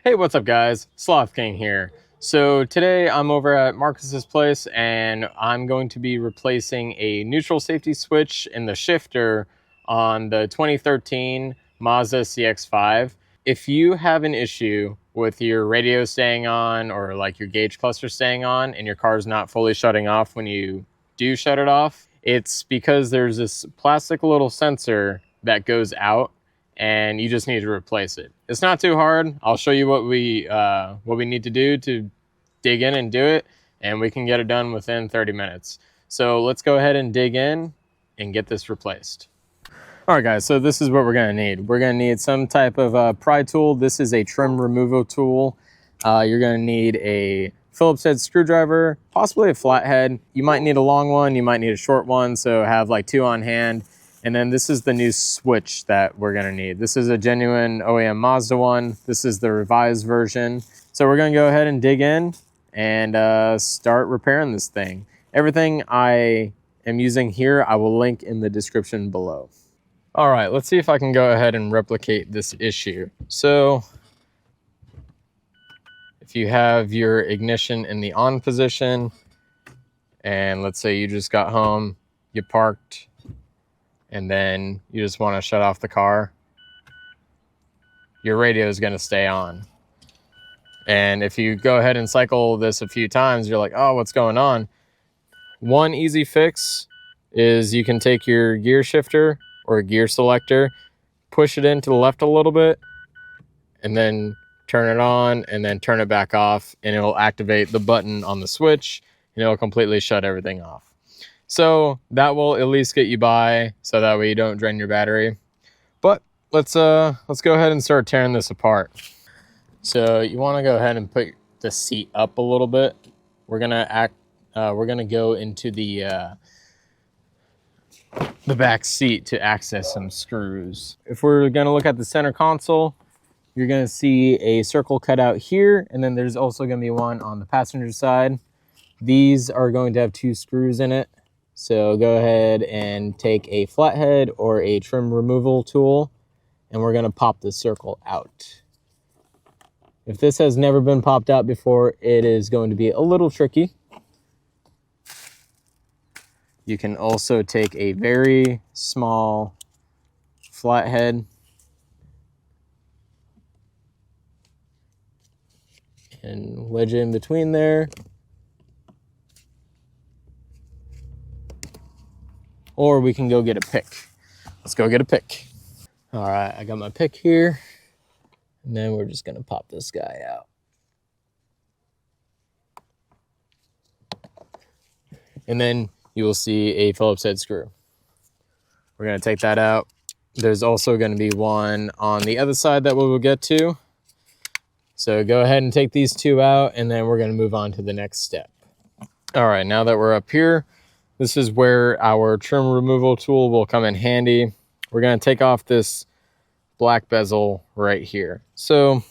Hey, what's up guys? Sloth King here. So today I'm over at Marcus's place and I'm going to be replacing a neutral safety switch in the shifter on the 2013 Mazda CX-5. If you have an issue with your radio staying on or like your gauge cluster staying on and your car's not fully shutting off when you do shut it off, it's because there's this plastic little sensor that goes out and you just need to replace it. It's not too hard. I'll show you what we need to do to dig in and do it, and we can get it done within 30 minutes. So let's go ahead and dig in and get this replaced. All right, guys, so this is what we're gonna need. We're gonna need some type of pry tool. This is a trim removal tool. You're gonna need a Phillips head screwdriver, possibly a flathead. You might need a long one, you might need a short one, so have like two on hand. And then this is the new switch that we're gonna need. This is a genuine OEM Mazda one. This is the revised version. So we're gonna go ahead and dig in and start repairing this thing. Everything I am using here, I will link in the description below. All right, let's see if I can go ahead and replicate this issue. So if you have your ignition in the on position, and let's say you just got home, you parked, and then you just want to shut off the car, your radio is going to stay on. And if you go ahead and cycle this a few times, you're like, oh, what's going on? One easy fix is you can take your gear shifter or gear selector, push it into the left a little bit, and then turn it on, and then turn it back off, and it'll activate the button on the switch, and it'll completely shut everything off. So that will at least get you by, so that way you don't drain your battery. But let's go ahead and start tearing this apart. So you want to go ahead and put the seat up a little bit. We're gonna go into the back seat to access some screws. If we're gonna look at the center console, you're gonna see a circle cut out here, and then there's also gonna be one on the passenger side. These are going to have two screws in it. So go ahead and take a flathead or a trim removal tool, and we're gonna pop the circle out. If this has never been popped out before, it is going to be a little tricky. You can also take a very small flathead and wedge it in between there. Or we can go get a pick. Let's go get a pick. All right, I got my pick here. And then we're just gonna pop this guy out. And then you will see a Phillips head screw. We're gonna take that out. There's also gonna be one on the other side that we will get to. So go ahead and take these two out, and then we're gonna move on to the next step. All right, now that we're up here, this is where our trim removal tool will come in handy. We're gonna take off this black bezel right here. So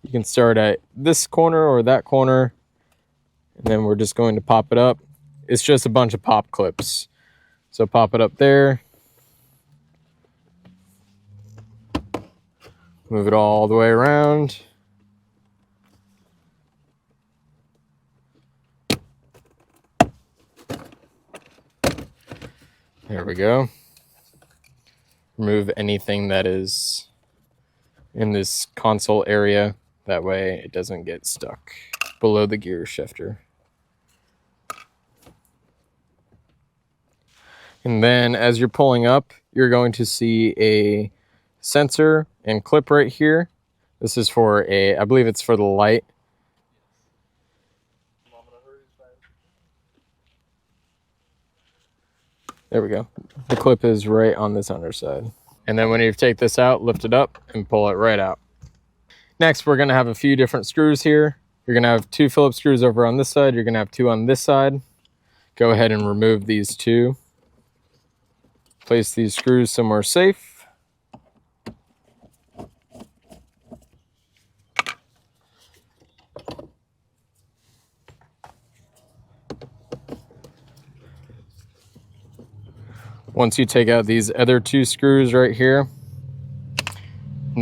you can start at this corner or that corner, and then we're just going to pop it up. It's just a bunch of pop clips. So pop it up there. Move it all the way around. There we go. Remove anything that is in this console area. That way it doesn't get stuck below the gear shifter. And then as you're pulling up, you're going to see a sensor and clip right here. This is for I believe it's for the light. There we go. The clip is right on this underside. And then when you take this out, lift it up and pull it right out. Next, we're gonna have a few different screws here. You're gonna have two Phillips screws over on this side. You're gonna have two on this side. Go ahead and remove these two. Place these screws somewhere safe. Once you take out these other two screws right here,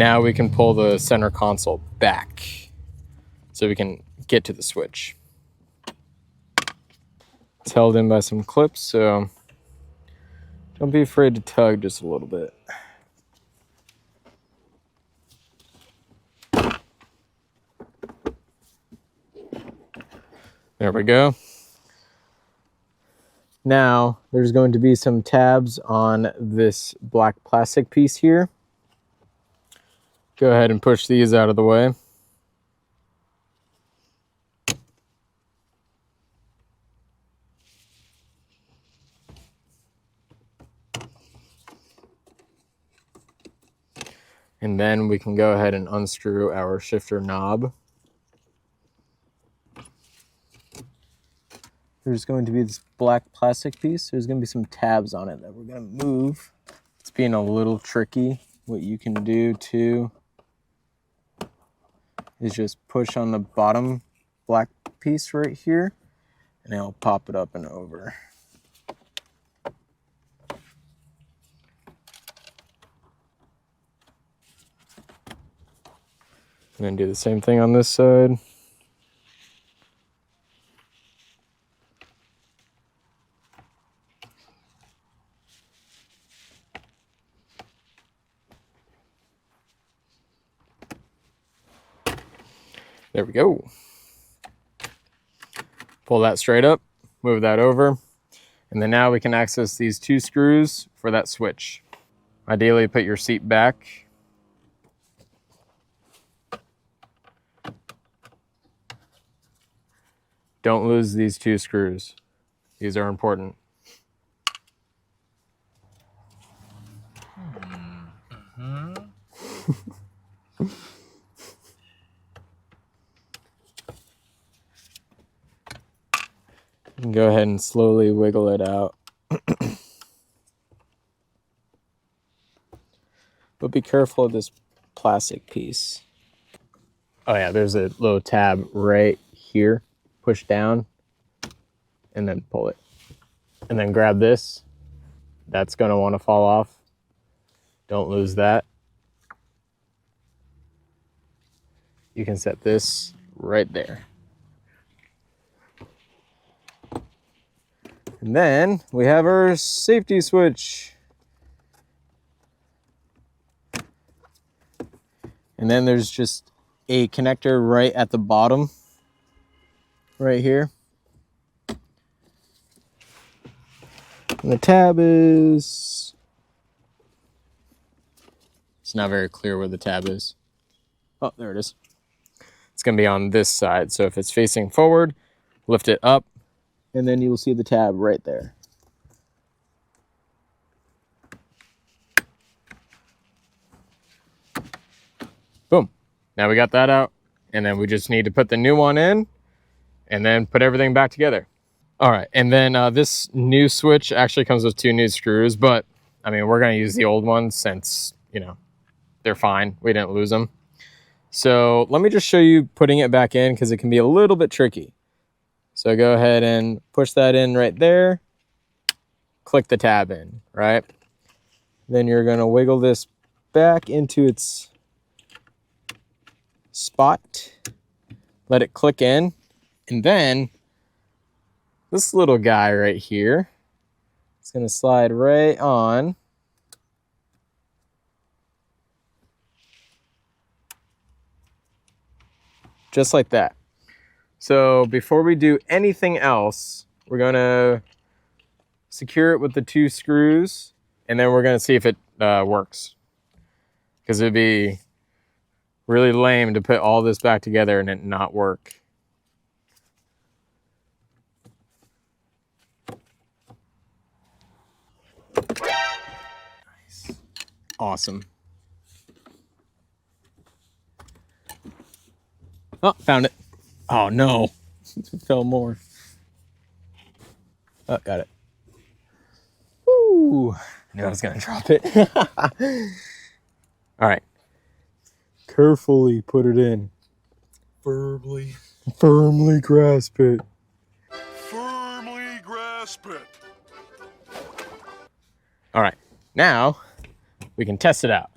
Now we can pull the center console back so we can get to the switch. It's held in by some clips, so don't be afraid to tug just a little bit. There we go. Now there's going to be some tabs on this black plastic piece here. Go ahead and push these out of the way. And then we can go ahead and unscrew our shifter knob. There's going to be this black plastic piece. There's going to be some tabs on it that we're going to move. It's being a little tricky. What you can do too is just push on the bottom black piece right here, and it'll pop it up and over. And then do the same thing on this side. There we go. Pull that straight up, move that over, and then now we can access these two screws for that switch. Ideally, put your seat back. Don't lose these two screws. These are important. You can go ahead and slowly wiggle it out. But be careful of this plastic piece. Oh yeah, there's a little tab right here. Push down and then pull it. And then grab this. That's going to want to fall off. Don't lose that. You can set this right there. And then we have our safety switch. And then there's just a connector right at the bottom, right here. And the tab is, it's not very clear where the tab is. Oh, there it is. It's gonna be on this side. So if it's facing forward, lift it up, and then you'll see the tab right there. Boom. Now we got that out, and then we just need to put the new one in and then put everything back together. All right, and then this new switch actually comes with two new screws, but I mean, we're gonna use the old ones since, you know, they're fine. We didn't lose them. So let me just show you putting it back in because it can be a little bit tricky. So go ahead and push that in right there. Click the tab in, right? Then you're gonna wiggle this back into its spot. Let it click in. And then this little guy right here is gonna slide right on. Just like that. So before we do anything else, we're gonna secure it with the two screws, and then we're gonna see if it works. Because it'd be really lame to put all this back together and it not work. Nice. Awesome. Oh, found it. Oh no, it fell more. Oh, got it. Woo! I knew I was gonna drop it. All right. Carefully put it in. Firmly. Firmly grasp it. Firmly grasp it. All right. Now we can test it out.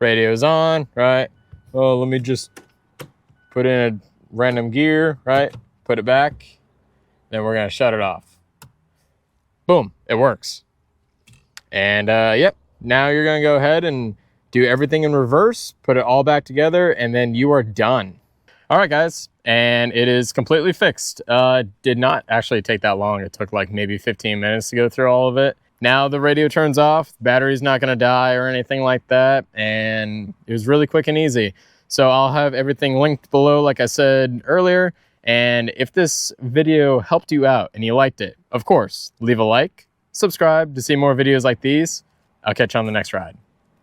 Radio's on, right? Oh, let me just put in a random gear, right? Put it back. Then we're gonna shut it off. Boom, it works. And yep, now you're gonna go ahead and do everything in reverse, put it all back together, and then you are done. All right, guys, and it is completely fixed. Did not actually take that long. It took like maybe 15 minutes to go through all of it. Now the radio turns off, battery's not gonna die or anything like that, and it was really quick and easy. So I'll have everything linked below, like I said earlier. And if this video helped you out and you liked it, of course, leave a like, subscribe to see more videos like these. I'll catch you on the next ride.